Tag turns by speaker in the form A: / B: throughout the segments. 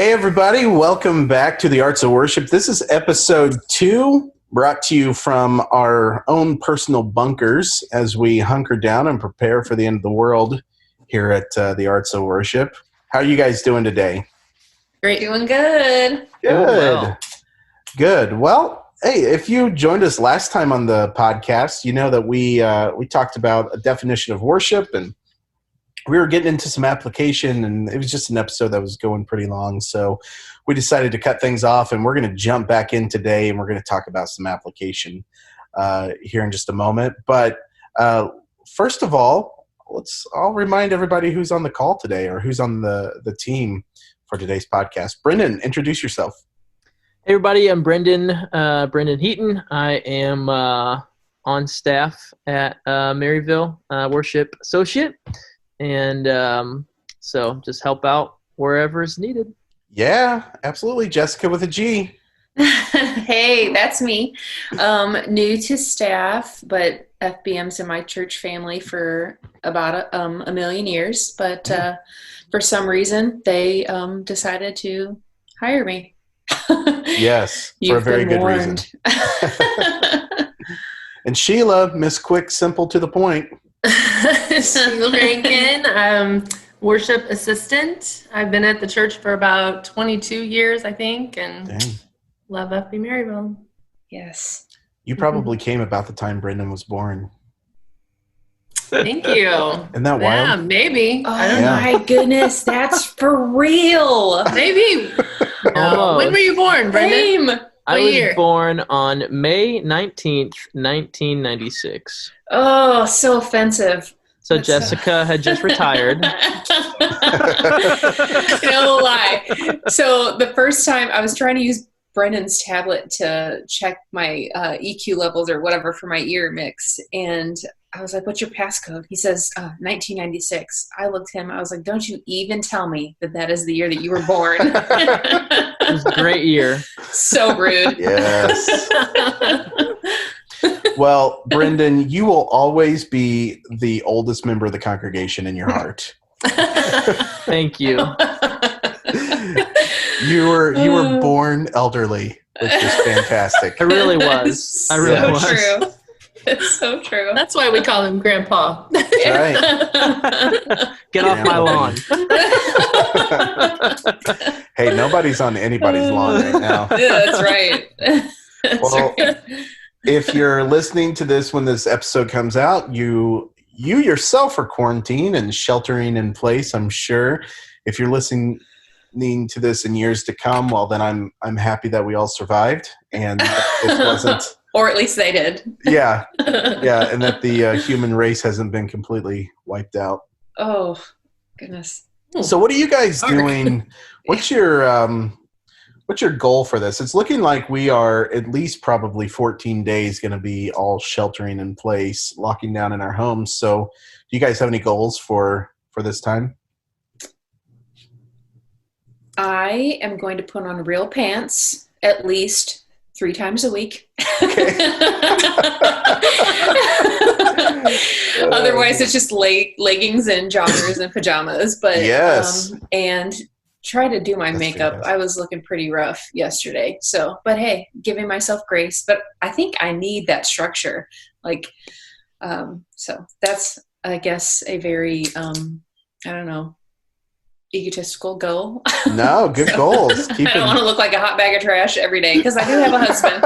A: Hey, everybody. Welcome back to the Arts of Worship. This is episode 2, brought to you from our own personal bunkers as we hunker down and prepare for the end of the world here at the Arts of Worship. How are you guys doing today?
B: Great. Doing good.
A: Good. Good. Well, hey, if you joined us last time on the podcast, you know that we talked about a definition of worship, and we were getting into some application, and it was just an episode that was going pretty long. So we decided to cut things off, and we're going to jump back in today, and we're going to talk about some application here in just a moment. But first of all, I'll remind everybody who's on the call today or who's on the team for today's podcast. Brendan, introduce yourself.
C: Hey, everybody. I'm Brendan Heaton. I am on staff at Maryville Worship Associate. And so just help out wherever is needed.
A: Yeah, absolutely. Jessica with a G.
B: Hey, that's me. New to staff, but FBM's in my church family for about a million years. But for some reason, they decided to hire me.
A: Yes, for a very good reason. And Sheila, Miss Quick, simple to the point.
D: Sheila Rankin, worship assistant. I've been at the church for about 22 years, I think, and love FB Maryville.
B: Yes.
A: You probably came about the time Brendan was born.
D: Thank you.
A: Isn't that wild?
D: Yeah, maybe.
B: Oh, I don't know. My goodness, that's for real.
D: Maybe. When were you born, Brendan?
C: I was born on May 19th, 1996.
B: Oh, so offensive.
C: So that's Jessica had just retired.
B: No lie. So the first time I was trying to use Brendan's tablet to check my EQ levels or whatever for my ear mix. And I was like, what's your passcode? He says, 1996. I looked at him. I was like, don't you even tell me that is the year that you were born.
C: It was a great year.
B: So rude.
A: Yes. Well, Brendan, you will always be the oldest member of the congregation in your heart.
C: Thank you.
A: You were born elderly, which is fantastic.
C: I really was. I really was.
B: True. It's so true.
D: That's why we call him Grandpa.
A: That's right.
C: Get off my lawn.
A: Hey, nobody's on anybody's lawn right now.
B: Yeah, that's right.
A: Well, if you're listening to this when this episode comes out, you yourself are quarantined and sheltering in place, I'm sure. If you're listening to this in years to come, well, then I'm happy that we all survived and it wasn't.
B: Or at least they did.
A: Yeah, and that the human race hasn't been completely wiped out.
B: Oh, goodness.
A: So what are you guys doing? What's your goal for this? It's looking like we are at least probably 14 days going to be all sheltering in place, locking down in our homes. So do you guys have any goals for this time?
B: I am going to put on real pants at least 3 times a week.
A: Okay.
B: Otherwise, it's just leggings and joggers and pajamas. But
A: yes,
B: and try to do my
A: That's
B: makeup.
A: fantastic.
B: I was looking pretty rough yesterday. So, but hey, giving myself grace. But I think I need that structure. So that's, I guess, a very I don't know, egotistical goal.
A: No, good goals.
B: I don't want to look like a hot bag of trash every day because I do have a husband.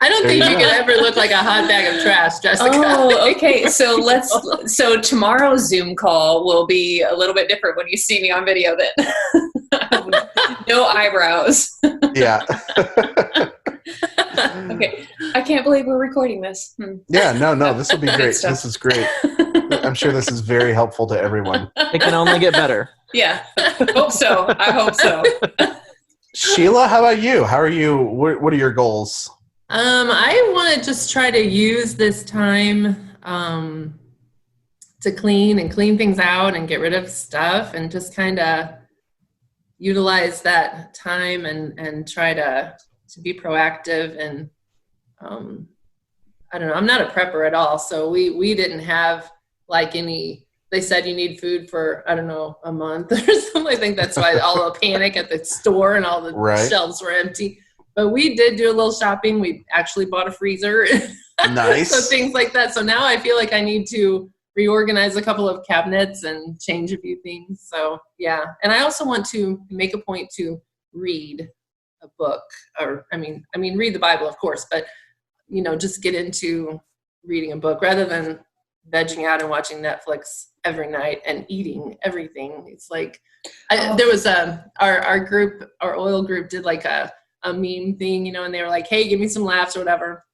D: I don't think you could ever look like a hot bag of trash, Jessica.
B: Oh, okay. So tomorrow's Zoom call will be a little bit different when you see me on video then. No eyebrows.
A: Yeah.
B: Okay. I can't believe we're recording this.
A: Yeah, no, this will be great.
B: stuff.
A: This is great. I'm sure this is very helpful to everyone.
C: It can only get better.
B: Yeah. Hope so. I hope so.
A: Sheila, how about you? How are you? What are your goals?
D: I want to just try to use this time to clean things out and get rid of stuff and just kind of utilize that time and try to be proactive. And I don't know, I'm not a prepper at all, so we didn't have like any they said you need food for, I don't know, a month or something. I think that's why all the panic at the store and all the shelves were empty. But we did do a little shopping. We actually bought a freezer.
A: Nice.
D: So things like that. So now I feel like I need to reorganize a couple of cabinets and change a few things. So yeah. And I also want to make a point to read a book, or I mean read the Bible, of course, but just get into reading a book rather than vegging out and watching Netflix every night and eating everything. It's like there was our group, our oil group did like a meme thing, and they were like, hey, give me some laughs or whatever.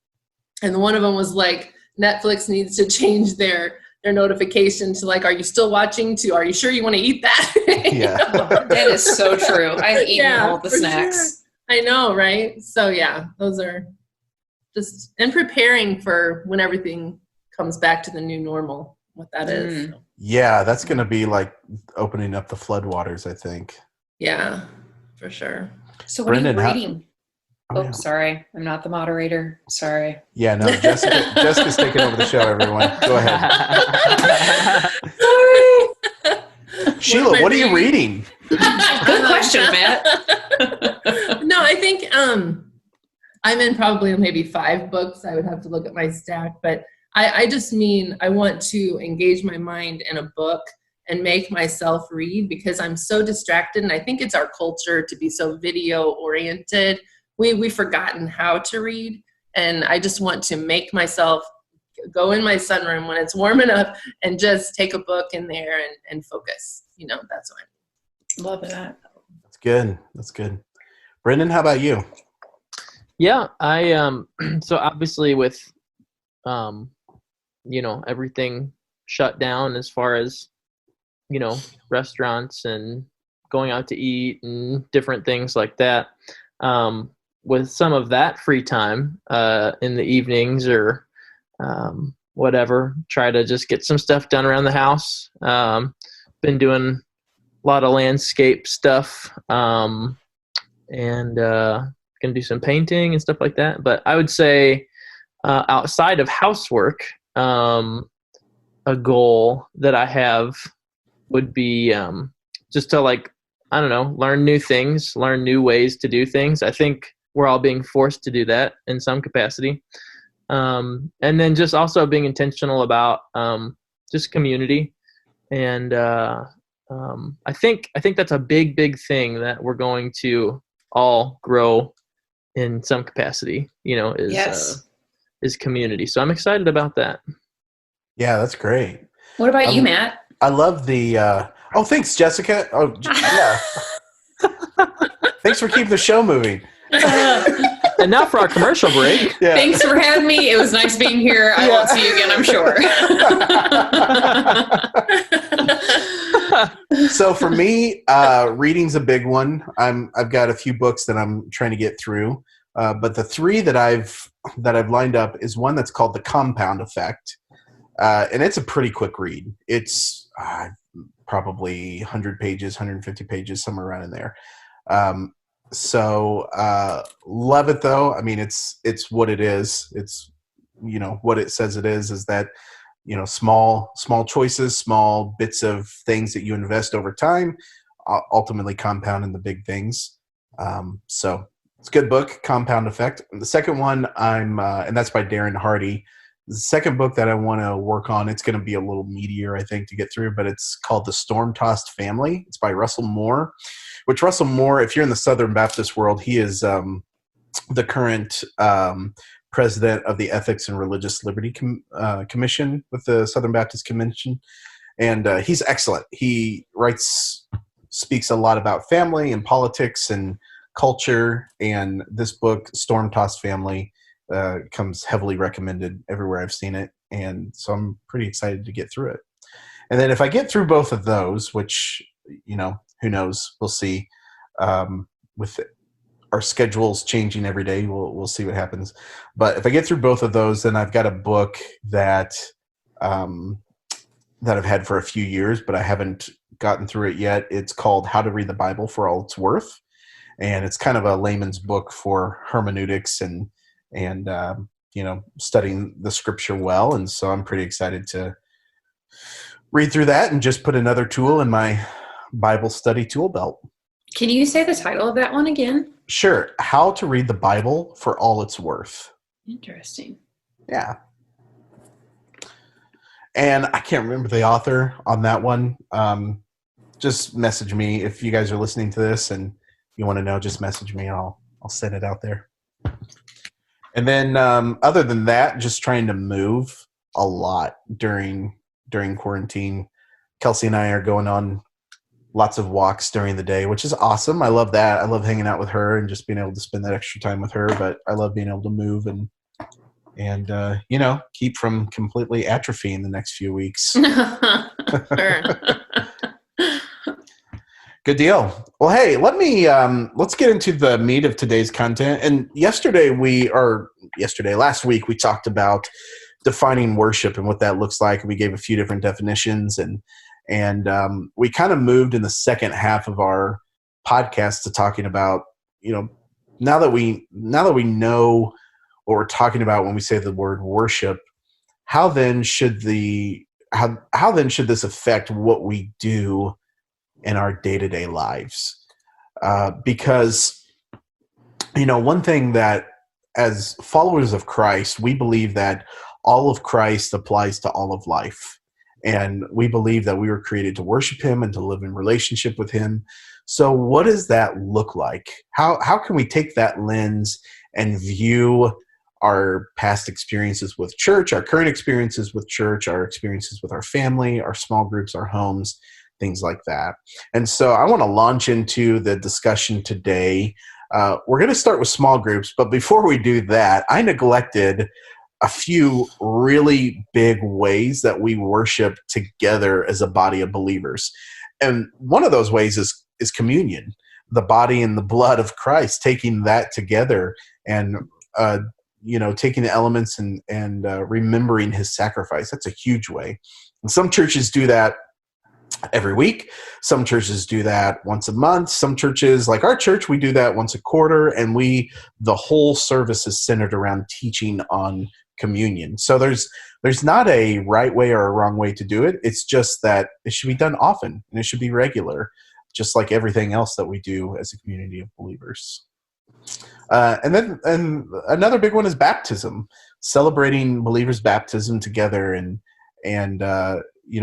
D: And one of them was like, Netflix needs to change their notification to like, are you still watching, to are you sure you want to eat that?
A: Yeah.
B: That is so true. I've eaten all the snacks.
D: Sure. I know, right? So yeah, those are just, and preparing for when everything comes back to the new normal, what that is. So.
A: Yeah, that's going to be like opening up the floodwaters, I think.
D: Yeah, for sure.
B: So what are you reading? Sorry. I'm not the moderator. Sorry.
A: Yeah, no, Jessica's taking over the show, everyone. Go ahead.
B: Sorry.
A: Sheila, what are you reading?
B: Good question, Matt.
D: No, I think I'm in probably maybe 5 books. I would have to look at my stack, but I just mean I want to engage my mind in a book and make myself read, because I'm so distracted, and I think it's our culture to be so video oriented. We've forgotten how to read, and I just want to make myself go in my sunroom when it's warm enough and just take a book in there and focus. That's what I
B: love that.
A: That's good. Brendan, how about you?
C: Yeah, I so obviously with everything shut down as far as restaurants and going out to eat and different things like that. With some of that free time in the evenings or whatever, try to just get some stuff done around the house. Been doing a lot of landscape stuff and gonna do some painting and stuff like that. But I would say outside of housework, a goal that I have would be just to learn new things, learn new ways to do things. I think we're all being forced to do that in some capacity. And then just also being intentional about just community. And I think that's a big thing that we're going to all grow in some capacity, is community. So I'm excited about that.
A: Yeah, that's great.
B: What about you, Matt?
A: I love the thanks, Jessica. Yeah. Thanks for keeping the show moving.
C: And now for our commercial break.
A: Yeah.
B: Thanks for having me. It was nice being here. I won't see you again, I'm sure.
A: So for me, reading's a big one. I've got a few books that I'm trying to get through, but the 3 that I've lined up is one that's called The Compound Effect, and it's a pretty quick read. It's probably 100 pages, 150 pages, somewhere around in there. So love it though. I mean, it's what it is. It's what it says it is that small choices, small bits of things that you invest over time ultimately compound into big things. So it's a good book, Compound Effect. And the second one and that's by Darren Hardy. The second book that I want to work on, it's going to be a little meatier, I think, to get through, but it's called The Storm-Tossed Family. It's by Russell Moore, which Russell Moore, if you're in the Southern Baptist world, he is the current president of the Ethics and Religious Liberty Commission with the Southern Baptist Convention. And he's excellent. He speaks a lot about family and politics and culture. And this book, Storm-Tossed Family, comes heavily recommended everywhere I've seen it. And so I'm pretty excited to get through it. And then if I get through both of those, which, who knows, we'll see, with our schedules changing every day, we'll see what happens. But if I get through both of those, then I've got a book that I've had for a few years, but I haven't gotten through it yet. It's called How to Read the Bible for All It's Worth. And it's kind of a layman's book for hermeneutics and studying the scripture well. And so I'm pretty excited to read through that and just put another tool in my Bible study tool belt.
B: Can you say the title of that one again?
A: Sure. How to Read the Bible for All It's Worth.
B: Interesting.
A: Yeah. And I can't remember the author on that one. Just message me if you guys are listening to this and you want to know. Just message me and I'll send it out there. And then other than that, just trying to move a lot during quarantine. Kelsey and I are going on lots of walks during the day, which is awesome. I love that. I love hanging out with her and just being able to spend that extra time with her. But I love being able to move and keep from completely atrophying the next few weeks. Good deal. Well, hey, let's get into the meat of today's content. And last week we talked about defining worship and what that looks like. We gave a few different definitions, and we kind of moved in the second half of our podcast to talking about, now that we know what we're talking about when we say the word worship, how then should this affect what we do in our day-to-day lives? Because, one thing that as followers of Christ, we believe that all of Christ applies to all of life. And we believe that we were created to worship him and to live in relationship with him. So what does that look like? How can we take that lens and view our past experiences with church, our current experiences with church, our experiences with our family, our small groups, our homes, things like that? And so I want to launch into the discussion today. We're going to start with small groups, but before we do that, I neglected a few really big ways that we worship together as a body of believers. And one of those ways is communion, the body and the blood of Christ, taking that together and, taking the elements and remembering his sacrifice. That's a huge way. And some churches do that every week. Some churches do that once a month. Some churches, like our church, we do that once a quarter, and the whole service is centered around teaching on communion. So there's not a right way or a wrong way to do it. It's just that it should be done often and it should be regular, just like everything else that we do as a community of believers. And another big one is baptism, celebrating believers' baptism together and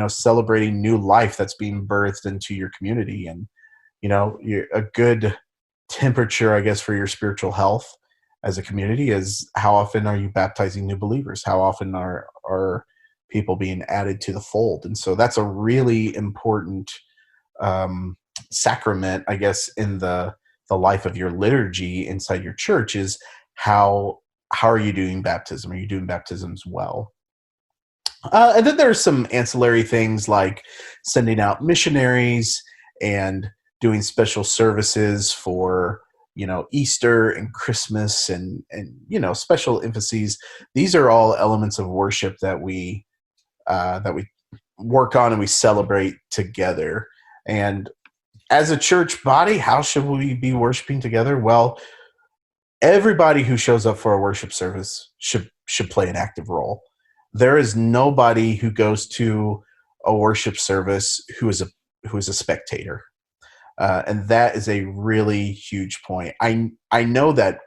A: celebrating new life that's being birthed into your community. And, a good temperature, I guess, for your spiritual health as a community is how often are you baptizing new believers? How often are people being added to the fold? And so that's a really important sacrament, I guess, in the life of your liturgy inside your church is how are you doing baptism? Are you doing baptisms well? And then there's some ancillary things like sending out missionaries and doing special services for, Easter and Christmas and special emphases. These are all elements of worship that we work on and we celebrate together. And as a church body, how should we be worshiping together? Well, everybody who shows up for a worship service should play an active role. There is nobody who goes to a worship service who is a spectator. And that is a really huge point. I know that,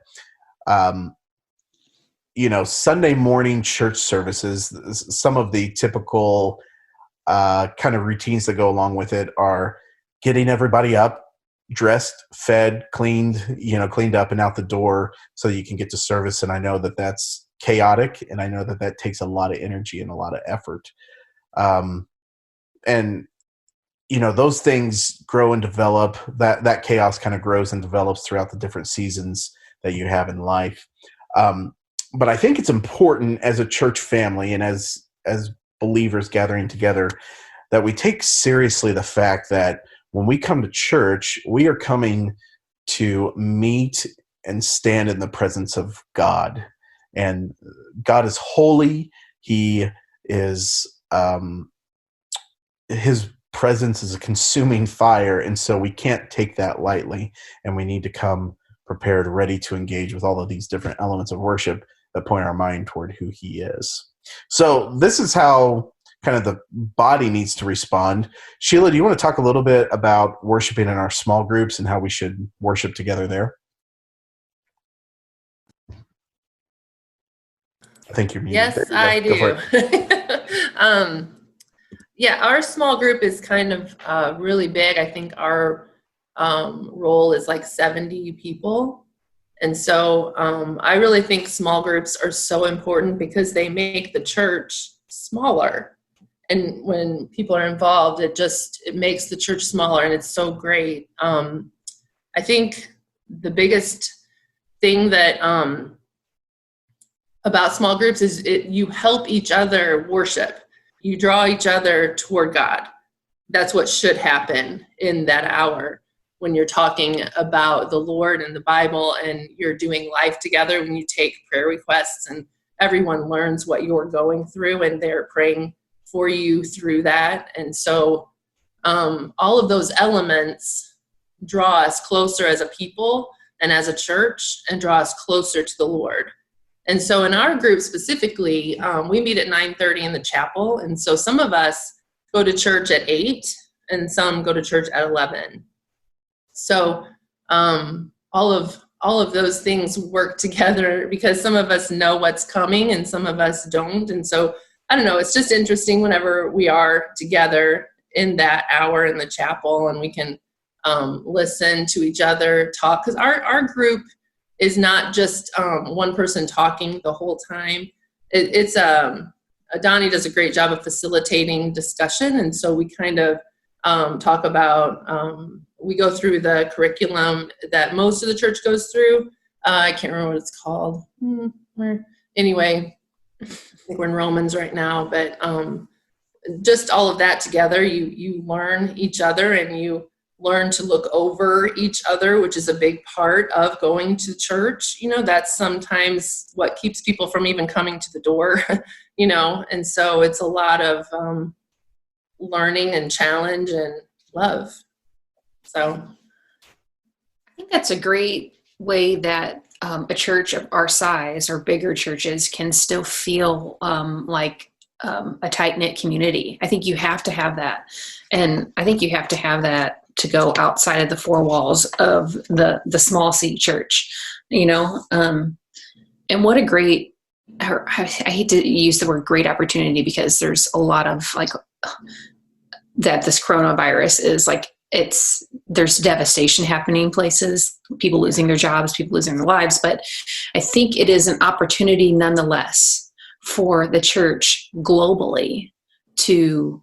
A: Sunday morning church services, some of the typical kind of routines that go along with it are getting everybody up, dressed, fed, cleaned up and out the door so you can get to service. And I know that that's chaotic, and I know that takes a lot of energy and a lot of effort. And those things grow and develop. That chaos kind of grows and develops throughout the different seasons that you have in life. But I think it's important as a church family and as believers gathering together that we take seriously the fact that when we come to church, we are coming to meet and stand in the presence of God. And God is holy. He is, his presence is a consuming fire. And so we can't take that lightly. And we need to come prepared, ready to engage with all of these different elements of worship that point our mind toward who he is. So this is how kind of the body needs to respond. Sheila, do you want to talk a little bit about worshiping in our small groups and how we should worship together there? I think you're muted.
D: Yes, I do. Yeah, our small group is kind of really big. I think our role is like 70 people. And so I really think small groups are so important because they make the church smaller. And when people are involved, it makes the church smaller, and it's so great. I think the biggest thing that about small groups is you help each other worship. You draw each other toward God. That's what should happen in that hour when you're talking about the Lord and the Bible and you're doing life together, when you take prayer requests and everyone learns what you're going through and they're praying for you through that. And so all of those elements draw us closer as a people and as a church and draw us closer to the Lord. And so in our group specifically, we meet at 9:30 in the chapel. And so some of us go to church at 8 and some go to church at 11. So all of those things work together because some of us know what's coming and some of us don't. And so, I don't know, it's just interesting whenever we are together in that hour in the chapel and we can listen to each other talk. Because our group is not just one person talking the whole time. It's Donnie does a great job of facilitating discussion. And so we kind of talk about, we go through the curriculum that most of the church goes through. I can't remember what it's called. Anyway, I think we're in Romans right now, but just all of that together, you learn each other and you learn to look over each other, which is a big part of going to church. You know, that's sometimes what keeps people from even coming to the door, you know, and so it's a lot of learning and challenge and love. So
B: I think that's a great way that a church of our size or bigger churches can still feel like a tight-knit community. I think you have to have that. And I think you have to have that to go outside of the four walls of the small C church, you know? And what a great, I hate to use the word great opportunity because there's a lot of like that this coronavirus is like, there's devastation happening places, people losing their jobs, people losing their lives. But I think it is an opportunity nonetheless for the church globally to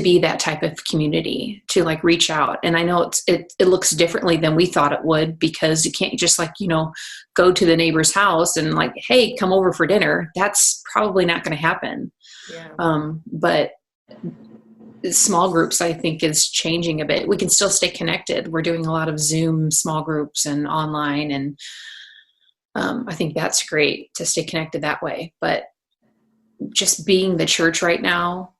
B: be that type of community, to like reach out. And I know it looks differently than we thought it would, because you can't just like, you know, go to the neighbor's house and like, hey, come over for dinner. That's probably not going to happen. Yeah. But small groups, I think, is changing a bit. We can still stay connected. We're doing a lot of Zoom small groups and online. And I think that's great to stay connected that way. But just being the church right now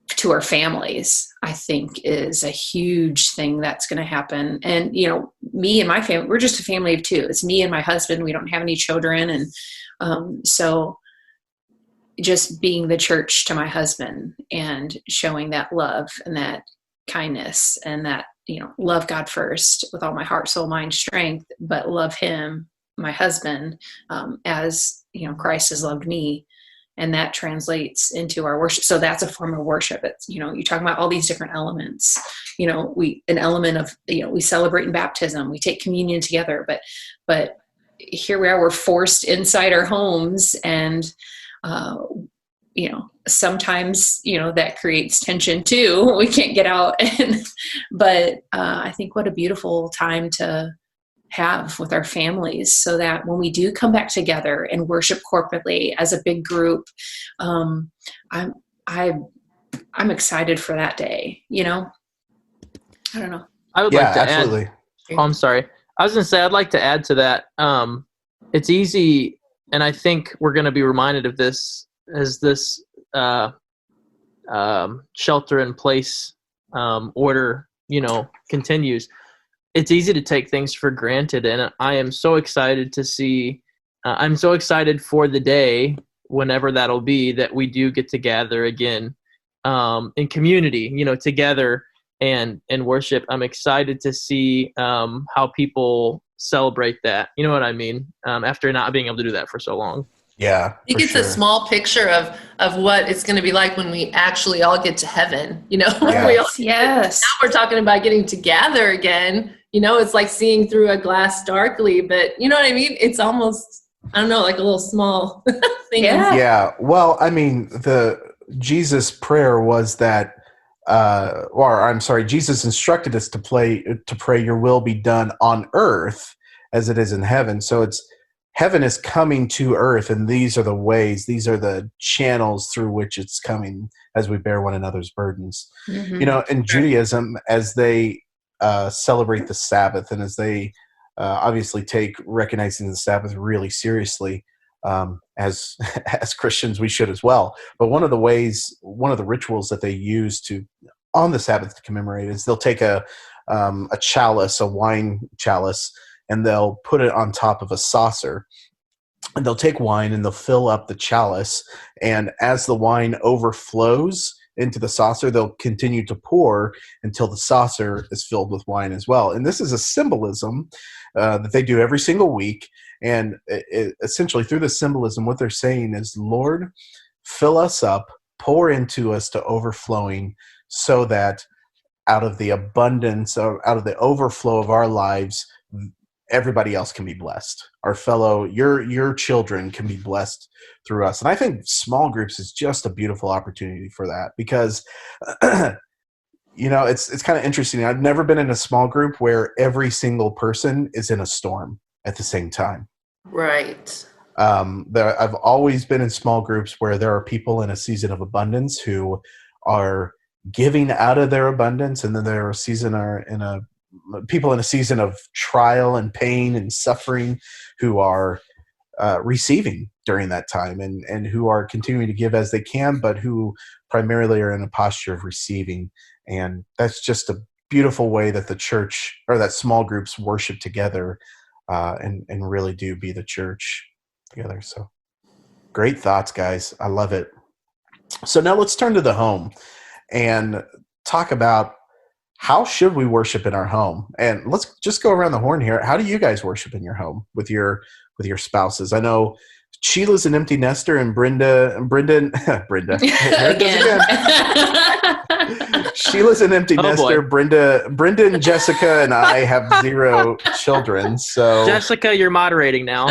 B: to our families, I think is a huge thing that's going to happen. And, you know, me and my family, we're just a family of two. It's me and my husband. We don't have any children. And so just being the church to my husband and showing that love and that kindness and that, you know, love God first with all my heart, soul, mind, strength, but love him, my husband, as, you know, Christ has loved me. And that translates into our worship. So that's a form of worship. It's, you know, you talk about all these different elements, you know, an element of, you know, we celebrate in baptism, we take communion together, but here we are, we're forced inside our homes. And, you know, sometimes, you know, that creates tension too. We can't get out. But I think what a beautiful time to have with our families, so that when we do come back together and worship corporately as a big group, I'm excited for that day, you know? I don't know.
C: I would like to add. Oh, I'm sorry. I was going to say, I'd like to add to that. It's easy, and I think we're going to be reminded of this as this shelter in place order, you know, continues. It's easy to take things for granted, and I am so excited to see. I'm so excited for the day whenever that'll be, that we do get to gather again in community, together and worship. I'm excited to see how people celebrate that. You know what I mean? After not being able to do that for so long.
A: Yeah,
D: I think it's a small picture of what it's going to be like when we actually all get to heaven.
B: Yes.
D: Now we're talking about getting to gather again. It's like seeing through a glass darkly, but you know what I mean? It's almost, I don't know, like a little small thing.
B: Yeah.
A: Yeah. Well, I mean, the Jesus prayer was that, Jesus instructed us to pray, your will be done on earth as it is in heaven. So heaven is coming to earth, and these are the ways, these are the channels through which it's coming as we bear one another's burdens.
B: Mm-hmm.
A: In Judaism, as they celebrate the Sabbath, and as they obviously take recognizing the Sabbath really seriously, as Christians we should as well. But one of the rituals that they use on the Sabbath to commemorate is they'll take a chalice, a wine chalice, and they'll put it on top of a saucer. And they'll take wine and they'll fill up the chalice. And as the wine overflows into the saucer, they'll continue to pour until the saucer is filled with wine as well. And this is a symbolism that they do every single week. And essentially through the symbolism, what they're saying is, Lord, fill us up, pour into us to overflowing, so that out of the abundance, out of the overflow of our lives, everybody else can be blessed. Your children can be blessed through us. And I think small groups is just a beautiful opportunity for that, because it's kind of interesting. I've never been in a small group where every single person is in a storm at the same time.
D: Right.
A: I've always been in small groups where there are people in a season of abundance who are giving out of their abundance, and then there are people in a season of trial and pain and suffering who are receiving during that time, and who are continuing to give as they can, but who primarily are in a posture of receiving. And that's just a beautiful way that the church, or that small groups, worship together and really do be the church together. So great thoughts, guys. I love it. So now let's turn to the home and talk about, how should we worship in our home? And let's just go around the horn here. How do you guys worship in your home with your spouses? I know Sheila's an empty nester, and Brenda
B: Again.
A: Sheila's an empty nester.
C: Boy.
A: Brenda and Jessica and I have 0 children. So
C: Jessica, you're moderating now.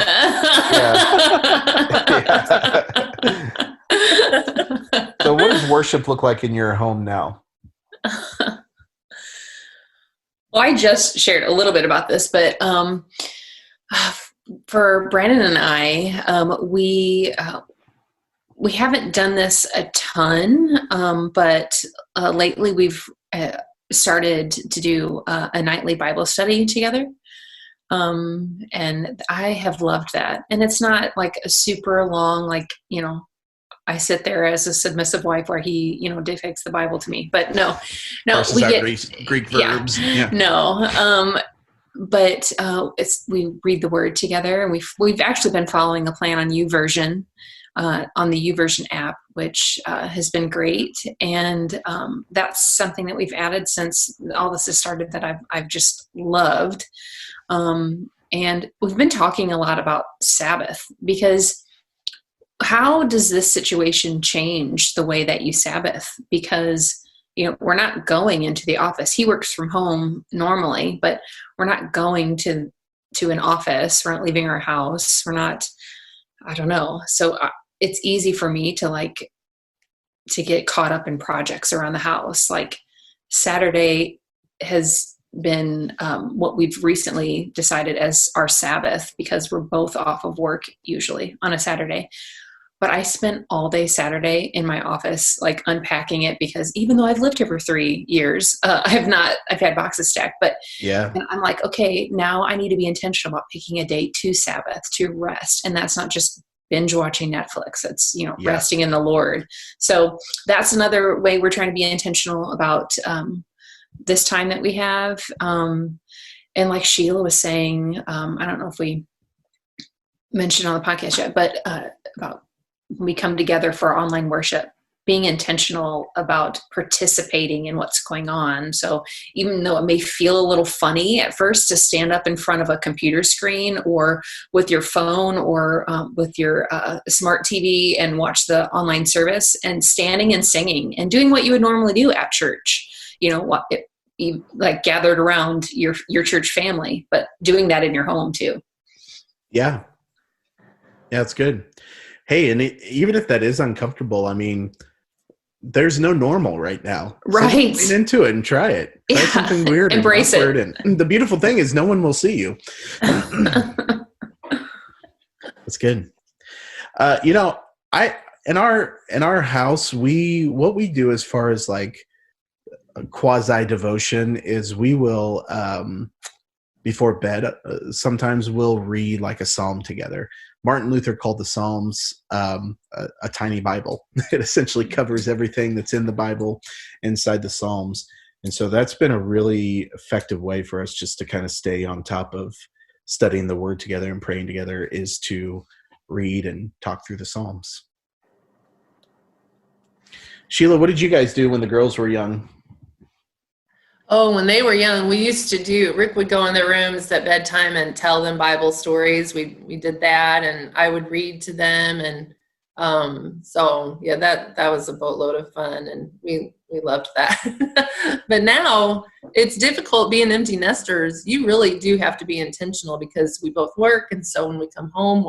A: So what does worship look like in your home now?
B: Well, I just shared a little bit about this, but for Brandon and I, we haven't done this a ton, but lately we've started to do a nightly Bible study together. And I have loved that. And it's not like a super long, I sit there as a submissive wife where he, dictates the Bible to me. But no,
A: Versus
B: we
A: our
B: get
A: Greek verbs. Yeah.
B: No, but we read the Word together, and we've actually been following a plan on YouVersion, on the YouVersion app, which has been great, and that's something that we've added since all this has started that I've just loved, and we've been talking a lot about Sabbath, because how does this situation change the way that you Sabbath? Because, we're not going into the office. He works from home normally, but we're not going to an office. We're not leaving our house. We're not, I don't know. So it's easy for me to get caught up in projects around the house. Like Saturday has been what we've recently decided as our Sabbath, because we're both off of work usually on a Saturday. But I spent all day Saturday in my office, unpacking it, because even though I've lived here for 3 years, I've had boxes stacked, but
A: yeah.
B: And I'm like, okay, now I need to be intentional about picking a day to Sabbath, to rest. And that's not just binge watching Netflix. It's, resting in the Lord. So that's another way we're trying to be intentional about this time that we have. And like Sheila was saying, I don't know if we mentioned on the podcast yet, but about we come together for online worship, being intentional about participating in what's going on. So even though it may feel a little funny at first to stand up in front of a computer screen or with your phone or with your smart TV and watch the online service, and standing and singing and doing what you would normally do at church, you like gathered around your church family, but doing that in your home too.
A: Yeah, it's good. Hey, and even if that is uncomfortable, I mean, there's no normal right now.
B: Right.
A: So lean into it and try it. Try something weird.
B: Embrace it.
A: And the beautiful thing is no one will see you. That's good. In our house, what we do as far as like quasi devotion is we will, before bed, sometimes we'll read like a psalm together. Martin Luther called the Psalms a tiny Bible. It essentially covers everything that's in the Bible inside the Psalms. And so that's been a really effective way for us just to kind of stay on top of studying the Word together and praying together, is to read and talk through the Psalms. Sheila, what did you guys do when the girls were young?
D: Oh, when they were young, Rick would go in their rooms at bedtime and tell them Bible stories. We did that, and I would read to them. And so, yeah, that was a boatload of fun, and we loved that. But now it's difficult being empty nesters. You really do have to be intentional because we both work. And so when we come home,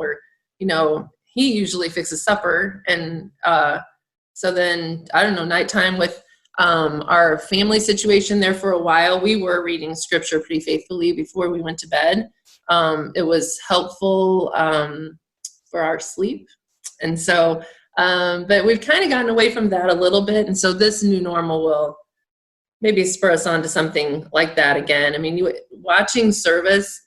D: he usually fixes supper. And so then, I don't know, nighttime with our family situation there for a while, we were reading scripture pretty faithfully before we went to bed. It was helpful for our sleep. And so, but we've kind of gotten away from that a little bit. And so this new normal will maybe spur us on to something like that again. I mean, watching service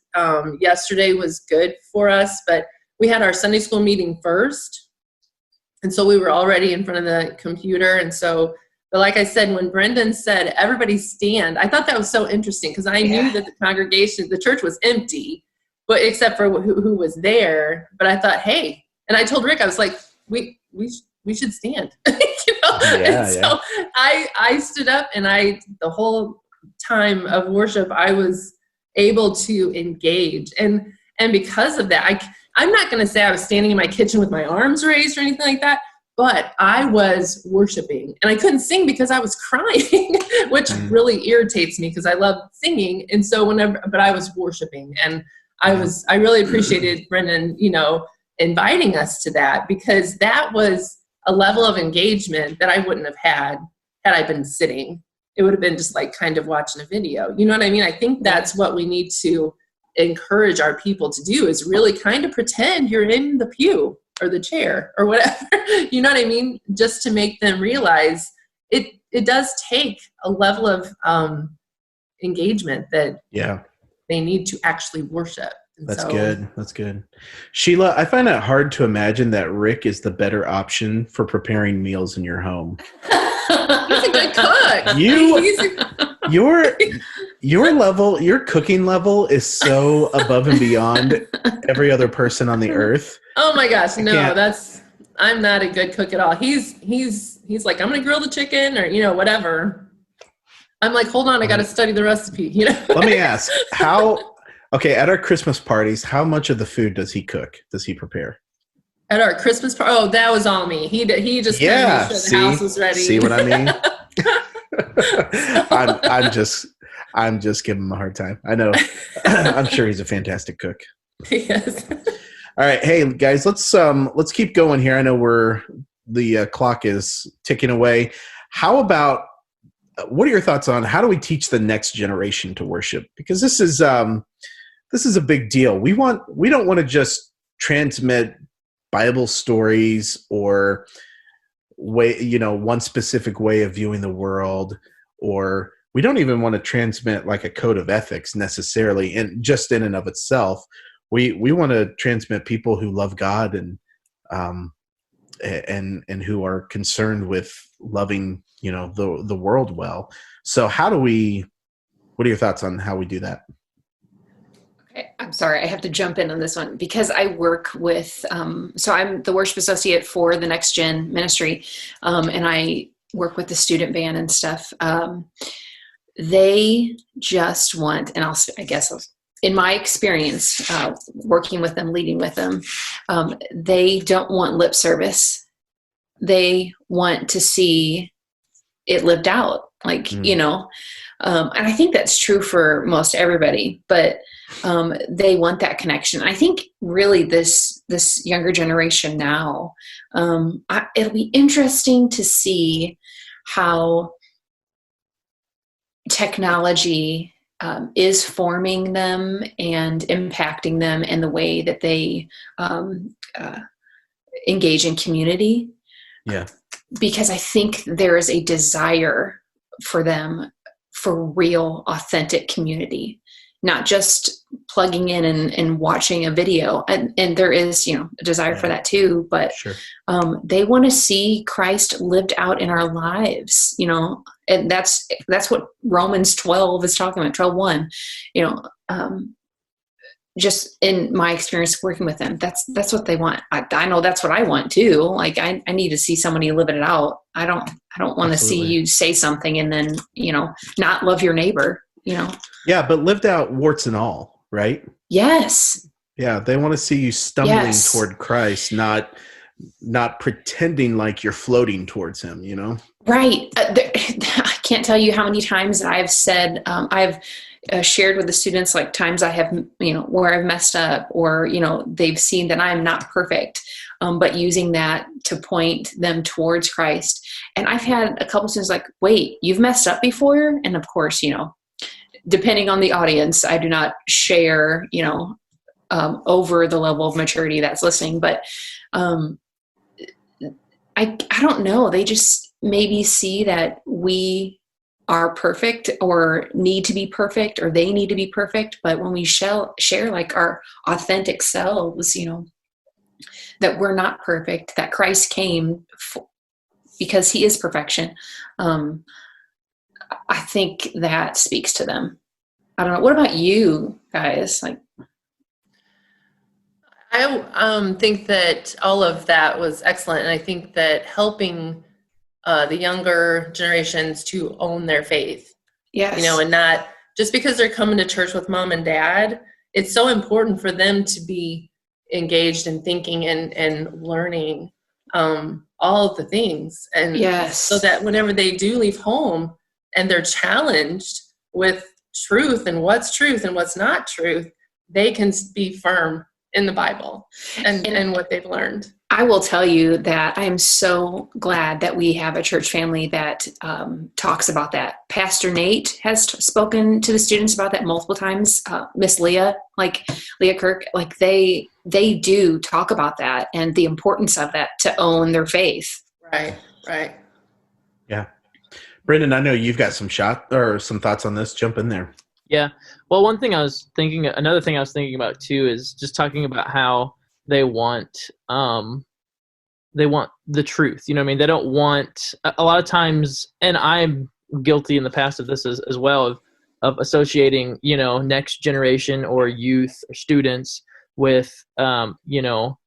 D: yesterday was good for us, but we had our Sunday school meeting first. And so we were already in front of the computer. And so, but like I said, when Brendan said, everybody stand, I thought that was so interesting because I knew that the church was empty, but except for who was there. But I thought, hey, and I told Rick, I was like, we should stand. So I stood up, and the whole time of worship, I was able to engage. And because of that, I'm not going to say I was standing in my kitchen with my arms raised or anything like that, but I was worshiping, and I couldn't sing because I was crying, which really irritates me because I love singing. And so but I was worshiping, and I really appreciated Brendan, inviting us to that, because that was a level of engagement that I wouldn't have had I been sitting. It would have been just like kind of watching a video. You know what I mean? I think that's what we need to encourage our people to do, is really kind of pretend you're in the pew or the chair or whatever, you know what I mean? Just to make them realize it does take a level of engagement that they need to actually worship. And
A: That's good. Sheila, I find it hard to imagine that Rick is the better option for preparing meals in your home.
D: He's a good cook.
A: Your cooking level is so above and beyond every other person on the earth.
D: Oh my gosh, no, I'm not a good cook at all. He's like, I'm gonna grill the chicken or whatever. I'm like, hold on, I gotta study the recipe.
A: Let me ask, at our Christmas parties, how much of the food does he cook? Does he prepare?
D: At our Christmas party, that was all me. He just made sure the house was ready.
A: See what I mean? I'm just giving him a hard time. I know. I'm sure he's a fantastic cook.
D: Yes.
A: All right, hey guys, let's keep going here. I know the clock is ticking away. How about, what are your thoughts on how do we teach the next generation to worship? Because this is a big deal. We don't want to just transmit Bible stories or one specific way of viewing the world, or we don't even want to transmit like a code of ethics necessarily, and just in and of itself. We want to transmit people who love God and who are concerned with loving the world well. So what are your thoughts on how we do that?
B: Okay, I'm sorry, I have to jump in on this one because I work with, so I'm the worship associate for the Next Gen ministry, and I work with the student band and stuff. They just want, and I guess in my experience, working with them, leading with them, they don't want lip service. They want to see it lived out, like, you know, and I think that's true for most everybody, but they want that connection. I think really this younger generation now, it'll be interesting to see how technology is forming them and impacting them in the way that they engage in community.
A: Yeah.
B: Because I think there is a desire for them for real, authentic community, not just plugging in and watching a video. And there is, you know, a desire for that too, but
A: Sure.
B: They want to see Christ lived out in our lives, you know, and that's what Romans 12 is talking about, 12:1, you know, just in my experience working with them, that's what they want. I know that's what I want too. Like I need to see somebody living it out. I don't want to see you say something and then, you know, not love your neighbor, you know?
A: Yeah. But lived out warts and all, right?
B: Yes.
A: Yeah. They want to see you stumbling toward Christ, not pretending like you're floating towards him, you know?
B: Right. I can't tell you how many times I've said, I've shared with the students, like times I have, you know, where I've messed up or, you know, they've seen that I'm not perfect, but using that to point them towards Christ. And I've had a couple students like, wait, you've messed up before? And of course, you know, depending on the audience, I do not share, you know, over the level of maturity that's listening, but I don't know. They just maybe see that we are perfect or need to be perfect or they need to be perfect. But when we share like our authentic selves, you know, that we're not perfect, that Christ came because he is perfection. I think that speaks to them. I don't know. What about you guys? Like,
D: I think that all of that was excellent. And I think that helping the younger generations to own their faith,
B: yes,
D: you know, and not just because they're coming to church with mom and dad, it's so important for them to be engaged in thinking and learning all of the things. And so that whenever they do leave home and they're challenged with truth and what's not truth, they can be firm in the Bible and what they've learned.
B: I will tell you that I am so glad that we have a church family that talks about that. Pastor Nate has spoken to the students about that multiple times. Miss Leah Kirk, like they do talk about that and the importance of that to own their faith.
D: Right.
A: Yeah. Brendan, I know you've got some thoughts on this. Jump in there.
C: Yeah. Well, another thing I was thinking about too is just talking about how they want the truth. You know what I mean? They don't want a lot of times, and I'm guilty in the past of this as well, of associating, you know, next generation or youth or students with, you know,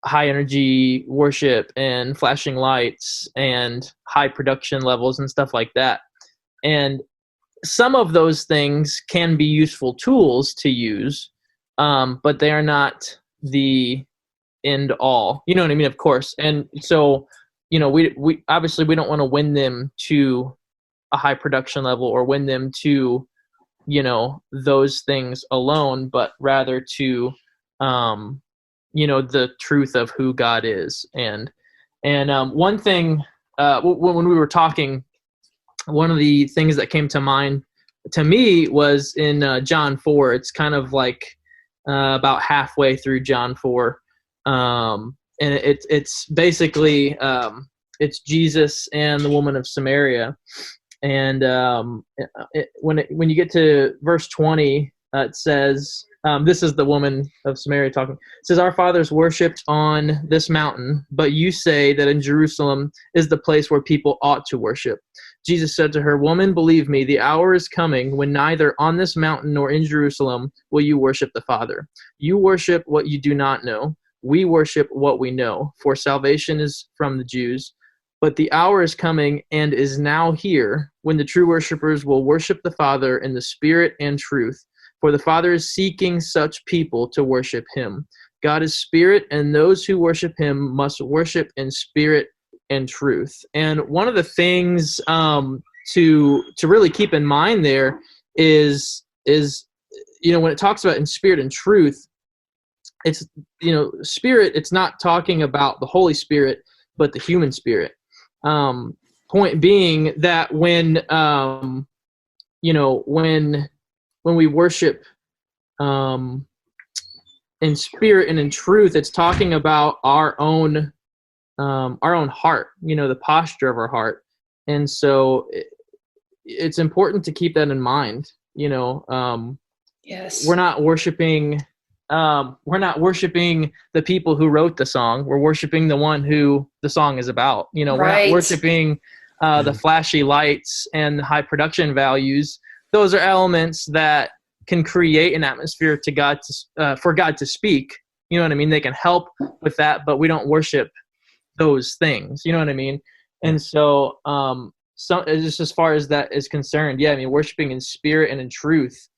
C: high energy worship and flashing lights and high production levels and stuff like that. And some of those things can be useful tools to use, but they are not the end all. You know what I mean? Of course. And so, you know, we obviously we don't want to win them to a high production level or win them to, you know, those things alone, but rather to, you know, the truth of who God is. And one thing, when we were talking, one of the things that came to mind to me was in John 4. It's kind of like about halfway through John 4. And it's basically, it's Jesus and the woman of Samaria. And when you get to verse 20, it says, this is the woman of Samaria talking. It says, "Our fathers worshipped on this mountain, but you say that in Jerusalem is the place where people ought to worship. Jesus said to her, "Woman, believe me, the hour is coming when neither on this mountain nor in Jerusalem will you worship the Father. You worship what you do not know. We worship what we know, for salvation is from the Jews. But the hour is coming and is now here when the true worshipers will worship the Father in the Spirit and truth. For the Father is seeking such people to worship him. God is spirit, and those who worship him must worship in spirit and truth." And one of the things to really keep in mind there is when it talks about in spirit and truth, it's spirit. It's not talking about the Holy Spirit, but the human spirit. Point being that when we worship in spirit and in truth, it's talking about our own heart, the posture of our heart. And so it's important to keep that in mind.
B: Yes.
C: We're not worshiping the people who wrote the song. We're worshiping the one who the song is about. We're not worshiping the flashy lights and the high production values. Those are elements that can create an atmosphere for God to speak. You know what I mean? They can help with that, but we don't worship those things. You know what I mean? And so, just as far as that is concerned, worshiping in spirit and in truth,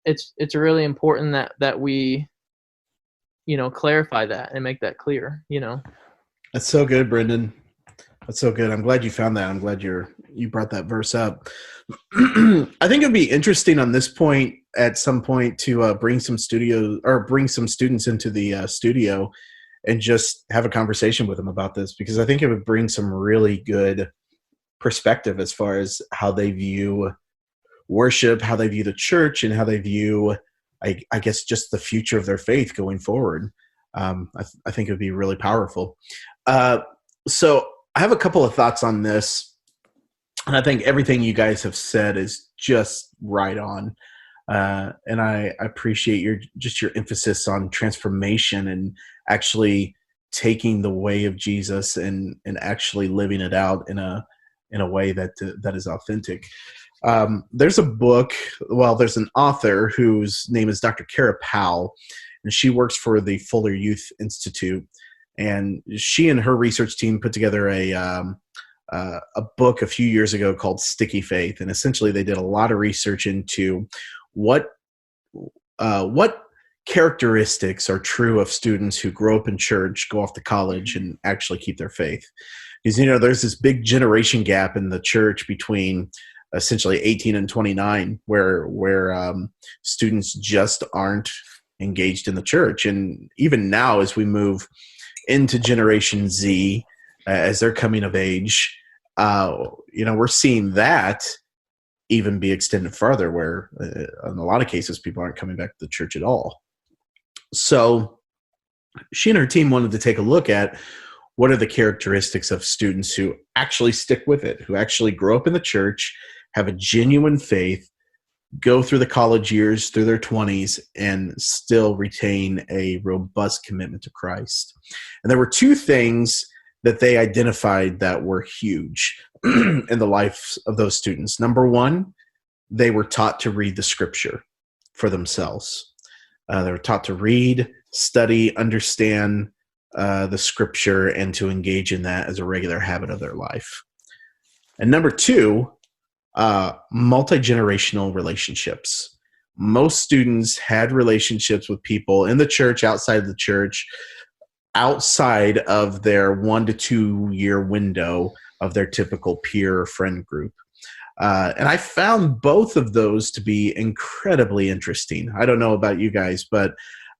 C: it's really important that we, clarify that and make that clear.
A: That's so good, Brendan. That's so good. I'm glad you found that. I'm glad you brought that verse up. I think it'd be interesting on this point at some point to bring some students into the studio and just have a conversation with them about this, because I think it would bring some really good perspective as far as how they view worship, how they view the church, and how they view, I guess, just the future of their faith going forward. I think it would be really powerful. So I have a couple of thoughts on this, and I think everything you guys have said is just right on. And I appreciate your emphasis on transformation and actually taking the way of Jesus and actually living it out in a way that is authentic. There's a book. Well, there's an author whose name is Dr. Kara Powell, and she works for the Fuller Youth Institute. And she and her research team put together a book a few years ago called Sticky Faith. And essentially they did a lot of research into what characteristics are true of students who grow up in church, go off to college, and actually keep their faith. Because, there's this big generation gap in the church between essentially 18 and 29 where students just aren't engaged in the church. And even now, as we move into Generation Z, as they're coming of age, we're seeing that even be extended further, where in a lot of cases people aren't coming back to the church at all. So she and her team wanted to take a look at what are the characteristics of students who actually stick with it, who actually grow up in the church, have a genuine faith, go through the college years, through their 20s, and still retain a robust commitment to Christ. And there were two things that they identified that were huge in the lives of those students. Number one, they were taught to read the scripture for themselves. They were taught to read, study, understand the scripture, and to engage in that as a regular habit of their life. And number two, multi-generational relationships. Most students had relationships with people in the church, outside of the church, outside of their 1 to 2 year window of their typical peer or friend group. And I found both of those to be incredibly interesting. I don't know about you guys, but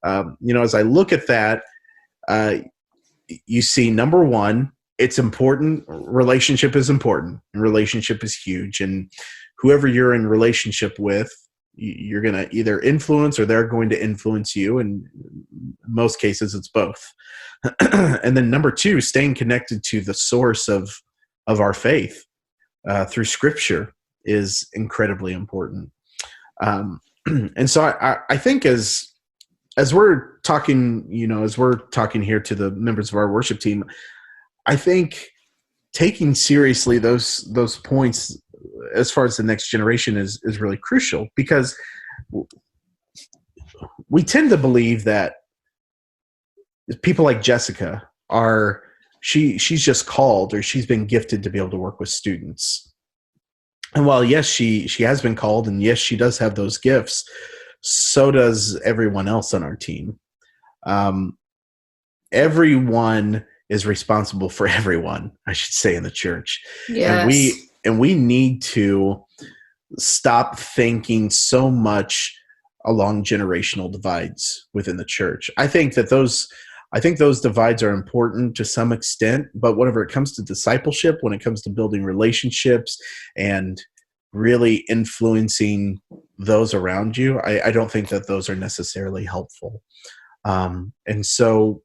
A: as I look at that, you see, number one, it's important. Relationship is important. Relationship is huge. And whoever you're in relationship with, you're going to either influence or they're going to influence you. And in most cases, it's both. And then number two, staying connected to the source of our faith through Scripture is incredibly important. And so I think as we're talking, as we're talking here to the members of our worship team, I think taking seriously those points as far as the next generation is really crucial, because we tend to believe that people like Jessica she's just called, or she's been gifted to be able to work with students. And while yes, she has been called, and yes, she does have those gifts, so does everyone else on our team. Everyone is responsible for everyone, I should say, in the church.
B: Yes.
A: And we need to stop thinking so much along generational divides within the church. I think those divides are important to some extent, but whenever it comes to discipleship, when it comes to building relationships and really influencing those around you, I don't think that those are necessarily helpful. And so,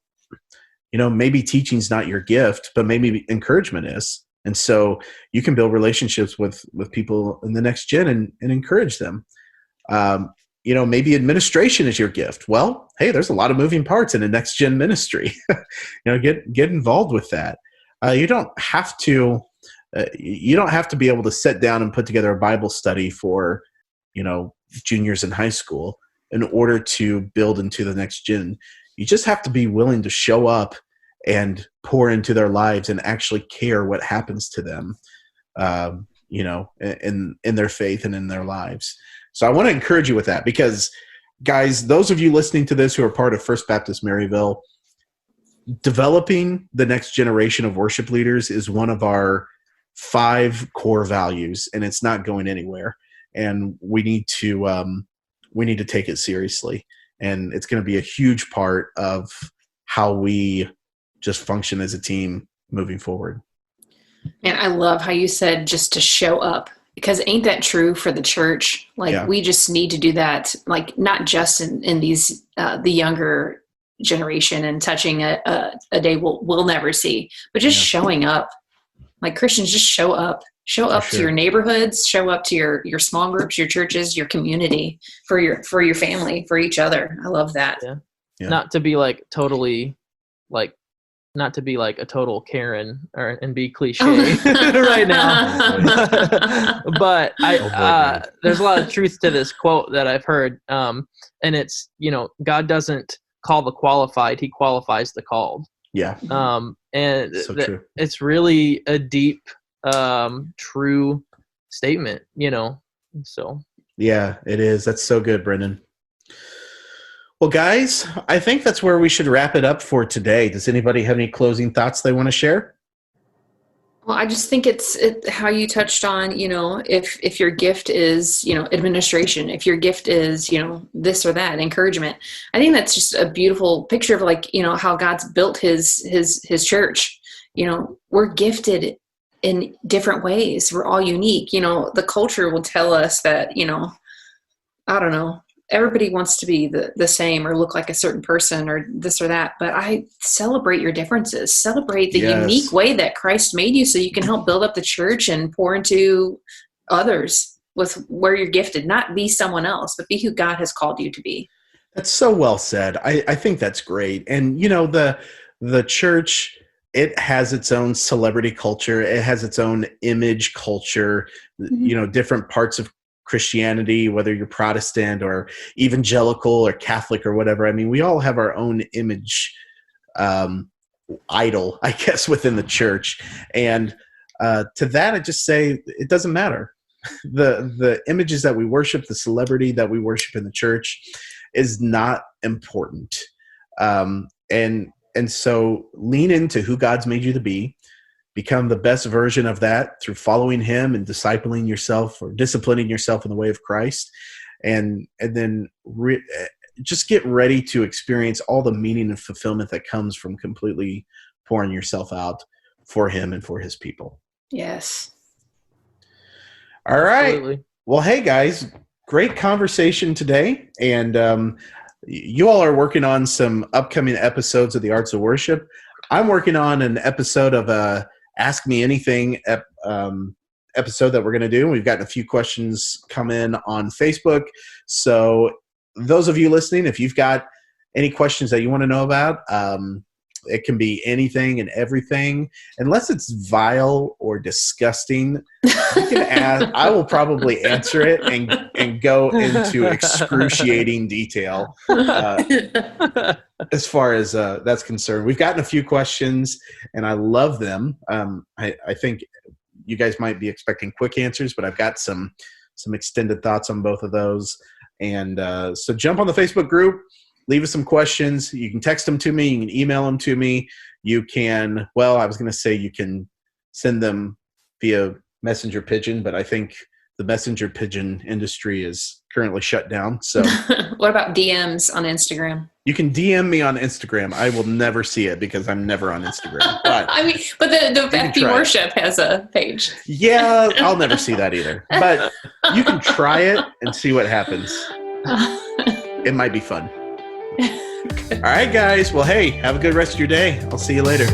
A: maybe teaching's not your gift, but maybe encouragement is. And so you can build relationships with people in the next gen and encourage them. Maybe administration is your gift. Well, hey, there's a lot of moving parts in a next gen ministry. Get involved with that. You don't have to be able to sit down and put together a Bible study for, juniors in high school in order to build into the next gen. You just have to be willing to show up and pour into their lives and actually care what happens to them, in their faith and in their lives. So I want to encourage you with that, because, guys, those of you listening to this who are part of First Baptist Maryville, developing the next generation of worship leaders is one of our 5 core values, and it's not going anywhere. And we need to take it seriously. And it's going to be a huge part of how we just function as a team moving forward.
B: Man, I love how you said just to show up, because ain't that true for the church? We just need to do that, not just in these the younger generation and touching a day we'll never see, but just showing up. Like Christians, just show up. Show up to your neighborhoods, show up to your small groups, your churches, your community, for your family, for each other. I love that.
C: Yeah. Not to be not to be like a total Karen and be cliche right now. But there's a lot of truth to this quote that I've heard. And it's, God doesn't call the qualified, he qualifies the called.
A: Yeah.
C: And
A: true.
C: It's really a deep, true statement, so. Yeah,
A: it is. That's so good, Brendan. Well, guys, I think that's where we should wrap it up for today. Does anybody have any closing thoughts they want to share?
B: Well, I just think it's how you touched on, if your gift is, administration, if your gift is, this or that, encouragement. I think that's just a beautiful picture of how God's built his church. We're gifted in different ways. We're all unique. The culture will tell us that, I don't know, everybody wants to be the same or look like a certain person or this or that. But I celebrate your differences, celebrate the unique way that Christ made you, so you can help build up the church and pour into others with where you're gifted. Not be someone else, but be who God has called you to be.
A: That's so well said. I think that's great. And, the church, it has its own celebrity culture. It has its own image culture, different parts of Christianity, whether you're Protestant or evangelical or Catholic or whatever. I mean, we all have our own image idol, I guess, within the church. And to that, I just say it doesn't matter. The images that we worship, the celebrity that we worship in the church is not important. And so lean into who God's made you to be. Become the best version of that through following him and discipling yourself or disciplining yourself in the way of Christ. And then just get ready to experience all the meaning and fulfillment that comes from completely pouring yourself out for him and for his people.
B: Yes.
A: All right.
C: Absolutely.
A: Well, hey guys, great conversation today. And you all are working on some upcoming episodes of the Arts of Worship. I'm working on an episode of Ask Me Anything episode that we're going to do. We've gotten a few questions come in on Facebook. So those of you listening, if you've got any questions that you want to know about, It can be anything and everything, unless it's vile or disgusting. You can ask. I will probably answer it and go into excruciating detail as far as that's concerned. We've gotten a few questions, and I love them. I think you guys might be expecting quick answers, but I've got some extended thoughts on both of those. And so jump on the Facebook group. Leave us some questions. You can text them to me. You can email them to me. You can, well, I was going to say you can send them via messenger pigeon, but I think the messenger pigeon industry is currently shut down. So
B: what about DMs on Instagram?
A: You can DM me on Instagram. I will never see it because I'm never on Instagram. But
B: I mean, but the FB Worship has a page.
A: Yeah, I'll never see that either. But you can try it and see what happens. It might be fun. All right, guys. Well, hey, have a good rest of your day. I'll see you later.